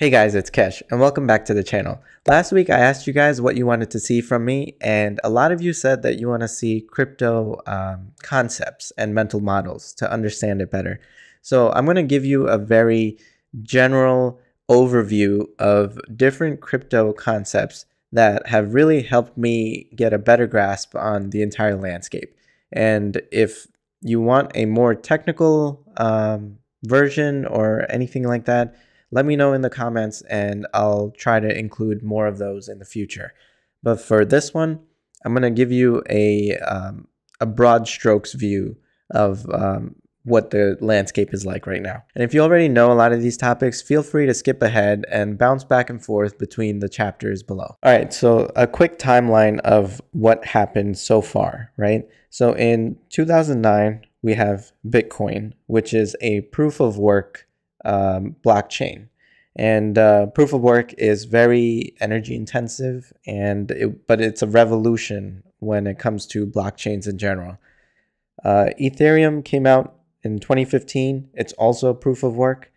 Hey guys, it's Kesh and welcome back to the channel. Last week I asked you guys what you wanted to see from me, and a lot of you said that you want to see crypto concepts and mental models to understand it better. So I'm going to give you a very general overview of different crypto concepts that have really helped me get a better grasp on the entire landscape. And if you want a more technical version or anything like that, let me know in the comments and I'll try to include more of those in the future. But for this one, I'm going to give you a broad strokes view of what the landscape is like right now. And if you already know a lot of these topics, feel free to skip ahead and bounce back and forth between the chapters below. All right, so a quick timeline of what happened so far, right? So in 2009, we have Bitcoin, which is a proof of work blockchain, and proof of work is very energy intensive, but it's a revolution when it comes to blockchains in general. Ethereum came out in 2015. It's also a proof of work.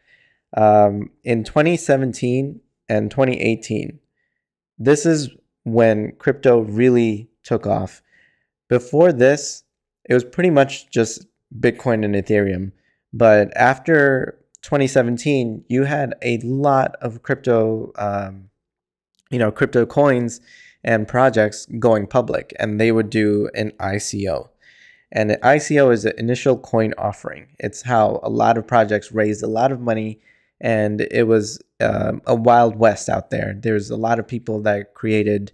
In 2017 and 2018, this is when crypto really took off. Before this, it was pretty much just Bitcoin and Ethereum, but after 2017, you had a lot of crypto coins and projects going public, and they would do an ICO. And an ICO is an initial coin offering. It's how a lot of projects raised a lot of money, and it was a wild west out there. There's a lot of people that created,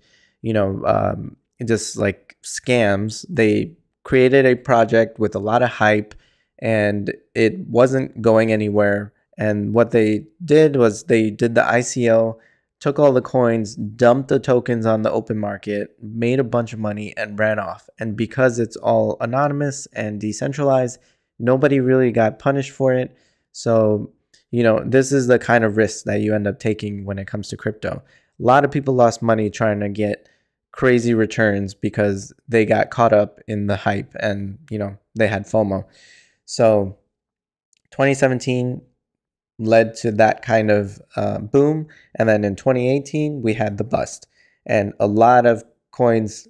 just like scams. They created a project with a lot of hype, and it wasn't going anywhere. And what they did was they did the ICO, took all the coins, dumped the tokens on the open market, made a bunch of money, and ran off. And because it's all anonymous and decentralized, nobody really got punished for it. So, this is the kind of risk that you end up taking when it comes to crypto. A lot of people lost money trying to get crazy returns because they got caught up in the hype and, they had FOMO. So 2017 led to that kind of boom. And then in 2018, we had the bust. And a lot of coins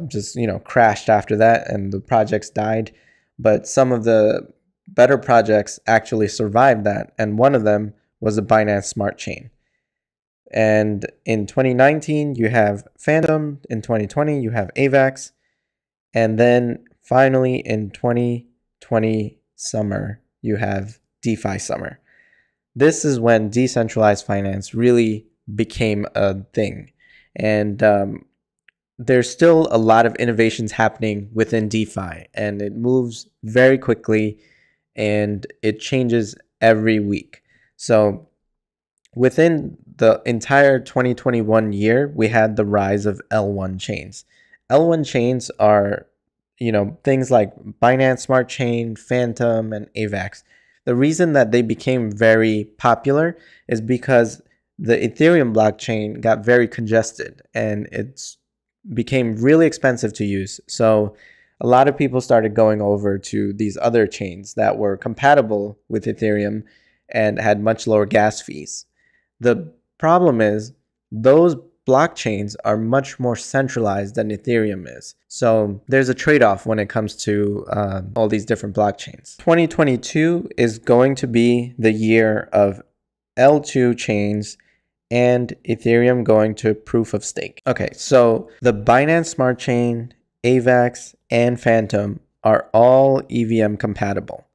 just, crashed after that and the projects died. But some of the better projects actually survived that. And one of them was the Binance Smart Chain. And in 2019, you have Phantom. In 2020, you have AVAX. And then finally in 2020 summer, you have DeFi summer. This is when decentralized finance really became a thing. And there's still a lot of innovations happening within DeFi, and it moves very quickly and it changes every week. So within the entire 2021 year, we had the rise of L1 chains. L1 chains are, things like Binance Smart Chain, Phantom, and AVAX. The reason that they became very popular is because the Ethereum blockchain got very congested and it became really expensive to use. So a lot of people started going over to these other chains that were compatible with Ethereum and had much lower gas fees. The problem is those blockchains are much more centralized than Ethereum is. So there's a trade-off when it comes to all these different blockchains. 2022 is going to be the year of L2 chains and Ethereum going to proof of stake. Okay, so the Binance Smart Chain, AVAX, and Phantom are all EVM compatible.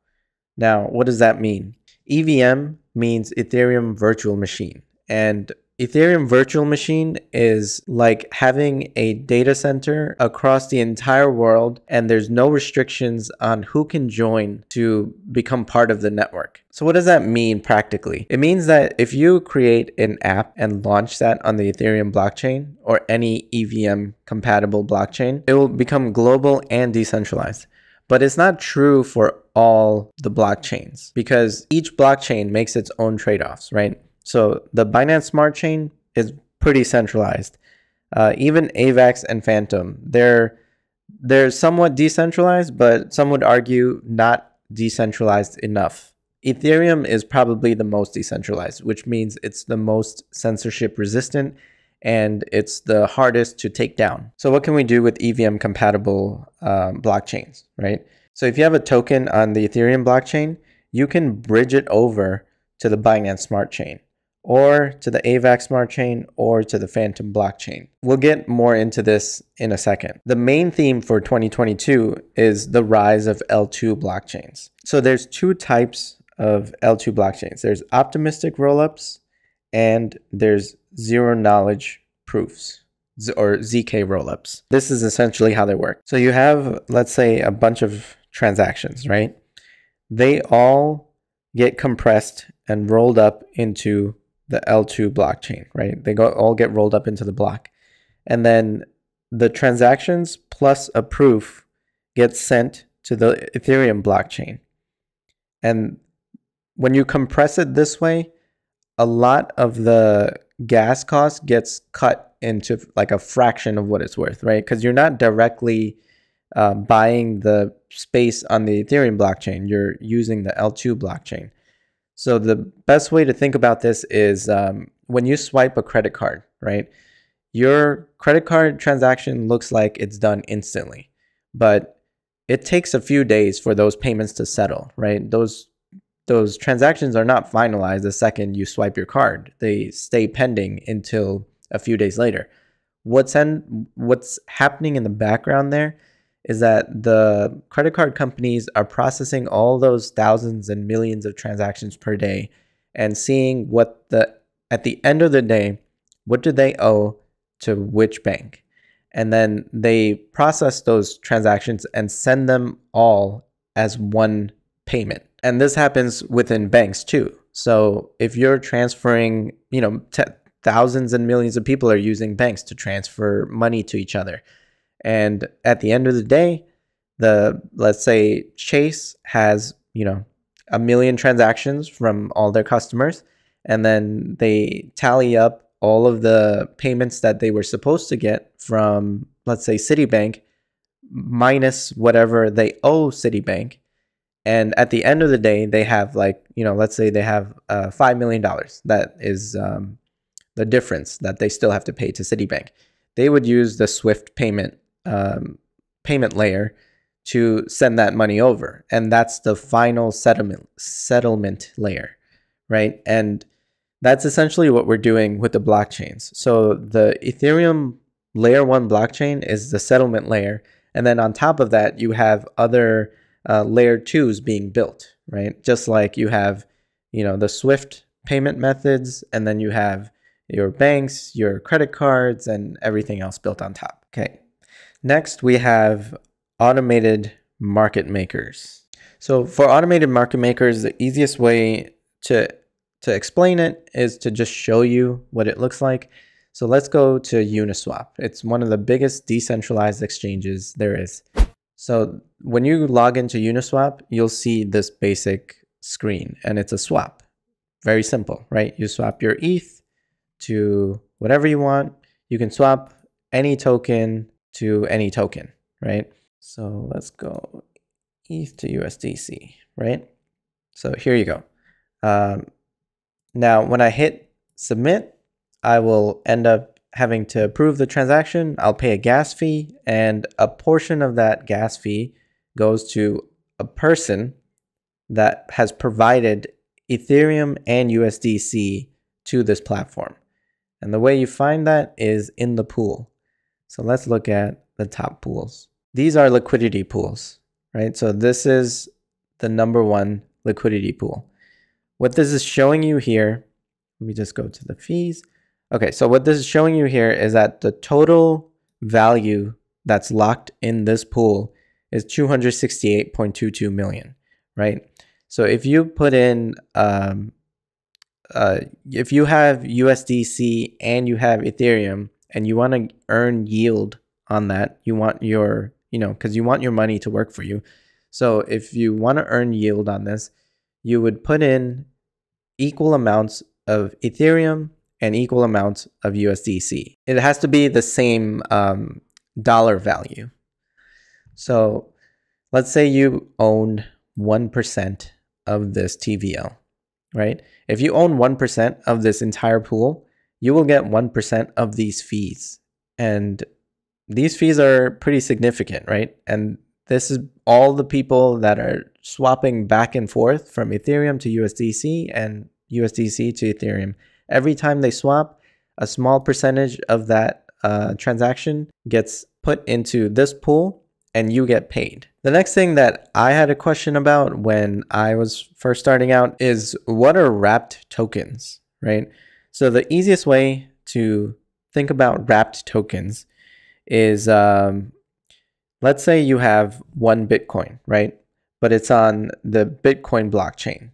Now, what does that mean? EVM means Ethereum Virtual Machine, and Ethereum Virtual Machine is like having a data center across the entire world, and there's no restrictions on who can join to become part of the network. So what does that mean practically? It means that if you create an app and launch that on the Ethereum blockchain or any EVM compatible blockchain, it will become global and decentralized. But it's not true for all the blockchains because each blockchain makes its own trade-offs, right? So the Binance Smart Chain is pretty centralized. Even AVAX and Phantom, they're somewhat decentralized, but some would argue not decentralized enough. Ethereum is probably the most decentralized, which means it's the most censorship resistant and it's the hardest to take down. So what can we do with EVM compatible blockchains, right? So if you have a token on the Ethereum blockchain, you can bridge it over to the Binance Smart Chain, or to the AVAX Smart Chain, or to the Phantom blockchain. We'll get more into this in a second. The main theme for 2022 is the rise of L2 blockchains. So there's two types of L2 blockchains. There's optimistic rollups and there's zero knowledge proofs, or ZK rollups. This is essentially how they work. So you have, let's say, a bunch of transactions, right? They all get compressed and rolled up into the L2 blockchain, right? They all get rolled up into the block. And then the transactions plus a proof gets sent to the Ethereum blockchain. And when you compress it this way, a lot of the gas cost gets cut into like a fraction of what it's worth, right? Because you're not directly buying the space on the Ethereum blockchain. You're using the L2 blockchain. So the best way to think about this is when you swipe a credit card, right? Your credit card transaction looks like it's done instantly, but it takes a few days for those payments to settle, right? Those transactions are not finalized the second you swipe your card. They stay pending until a few days later. What's happening in the background there is that the credit card companies are processing all those thousands and millions of transactions per day and seeing at the end of the day, what do they owe to which bank? And then they process those transactions and send them all as one payment. And this happens within banks too. So if you're transferring, thousands and millions of people are using banks to transfer money to each other. And at the end of the day, let's say Chase has, 1 million transactions from all their customers, and then they tally up all of the payments that they were supposed to get from, let's say, Citibank, minus whatever they owe Citibank. And at the end of the day, they have let's say they have $5 million. That is the difference that they still have to pay to Citibank. They would use the Swift payment layer to send that money over. And that's the final settlement layer, right? And that's essentially what we're doing with the blockchains. So the Ethereum layer 1 blockchain is the settlement layer. And then on top of that, you have other layer 2s being built, right? Just like you have, the Swift payment methods, and then you have your banks, your credit cards, and everything else built on top. Okay. Next, we have automated market makers. So for automated market makers, the easiest way to explain it is to just show you what it looks like. So let's go to Uniswap. It's one of the biggest decentralized exchanges there is. So when you log into Uniswap, you'll see this basic screen, and it's a swap. Very simple, right? You swap your ETH to whatever you want. You can swap any token to any token, right? So let's go ETH to USDC, right? So here you go. Now, when I hit submit, I will end up having to approve the transaction. I'll pay a gas fee, and a portion of that gas fee goes to a person that has provided Ethereum and USDC to this platform. And the way you find that is in the pool. So let's look at the top pools. These are liquidity pools, right? So this is the #1 liquidity pool. What this is showing you here, let me just go to the fees. Okay, so what this is showing you here is that the total value that's locked in this pool is 268.22 million, right? So if you put in, if you have USDC and you have Ethereum and you want to earn yield on that, you want your, because you want your money to work for you. So if you want to earn yield on this, you would put in equal amounts of Ethereum and equal amounts of USDC. It has to be the same dollar value. So let's say you own 1% of this TVL, right? If you own 1% of this entire pool, you will get 1% of these fees. And these fees are pretty significant, right? And this is all the people that are swapping back and forth from Ethereum to USDC and USDC to Ethereum. Every time they swap, a small percentage of that transaction gets put into this pool and you get paid. The next thing that I had a question about when I was first starting out is, what are wrapped tokens, right? So the easiest way to think about wrapped tokens is, let's say you have 1 Bitcoin, right? But it's on the Bitcoin blockchain,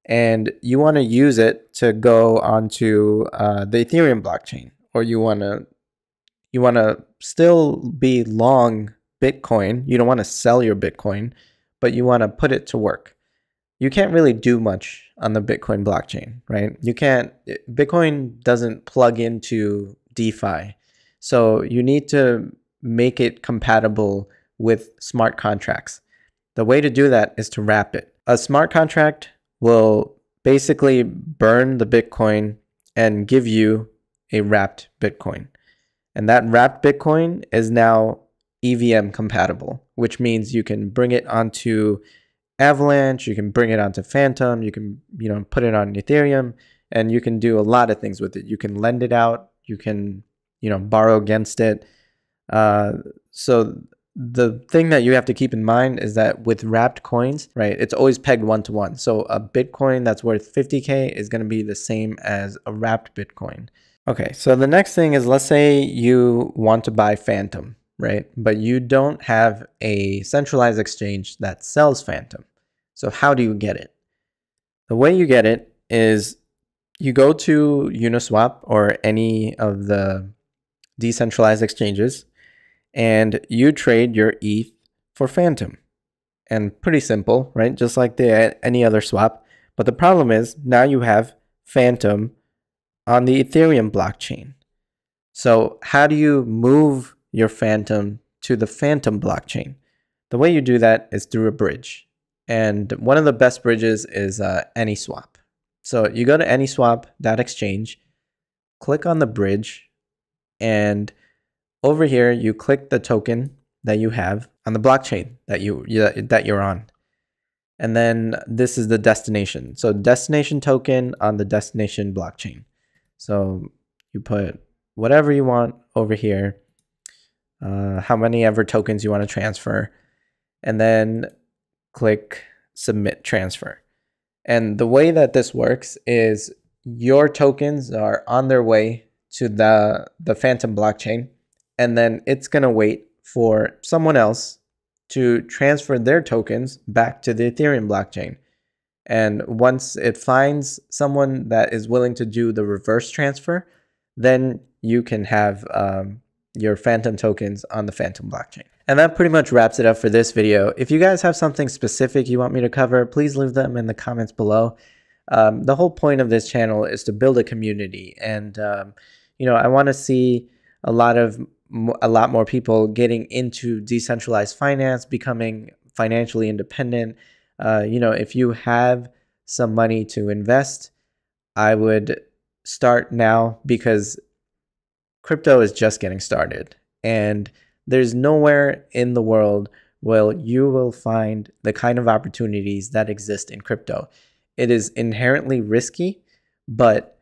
and you want to use it to go onto the Ethereum blockchain, or you want to still be long Bitcoin. You don't want to sell your Bitcoin, but you want to put it to work. You can't really do much on the Bitcoin blockchain, right? Bitcoin doesn't plug into DeFi. So you need to make it compatible with smart contracts. The way to do that is to wrap it. A smart contract will basically burn the Bitcoin and give you a wrapped Bitcoin. And that wrapped Bitcoin is now EVM compatible, which means you can bring it onto Avalanche, you can bring it onto Phantom, you can put it on Ethereum, and you can do a lot of things with it. You can lend it out, you can borrow against it. So the thing that you have to keep in mind is that with wrapped coins, right, it's always pegged 1-to-1. So a Bitcoin that's worth 50K is going to be the same as a wrapped Bitcoin. Okay, so the next thing is, let's say you want to buy Phantom, right? But you don't have a centralized exchange that sells Phantom. So how do you get it? The way you get it is you go to Uniswap or any of the decentralized exchanges, and you trade your ETH for Phantom. And pretty simple, right? Just like any other swap. But the problem is, now you have Phantom on the Ethereum blockchain. So how do you move your Phantom to the Phantom blockchain? The way you do that is through a bridge. And one of the best bridges is AnySwap. So you go to AnySwap.exchange, click on the bridge, and over here you click the token that you have on the blockchain that you're on. And then this is the destination. So destination token on the destination blockchain. So you put whatever you want over here, how many ever tokens you want to transfer, and then click submit transfer. And the way that this works is your tokens are on their way to the Phantom blockchain, and then it's going to wait for someone else to transfer their tokens back to the Ethereum blockchain. And once it finds someone that is willing to do the reverse transfer, then you can have your Phantom tokens on the Phantom blockchain. And that pretty much wraps it up for this video. If you guys have something specific you want me to cover, please leave them in the comments below. The whole point of this channel is to build a community, and I want to see a lot more people getting into decentralized finance, becoming financially independent. If you have some money to invest, I would start now, because crypto is just getting started, and there's nowhere in the world where you will find the kind of opportunities that exist in crypto. It is inherently risky, but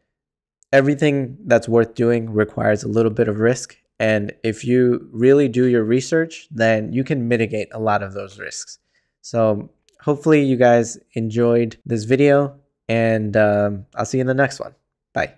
everything that's worth doing requires a little bit of risk. And if you really do your research, then you can mitigate a lot of those risks. So hopefully you guys enjoyed this video, and I'll see you in the next one. Bye.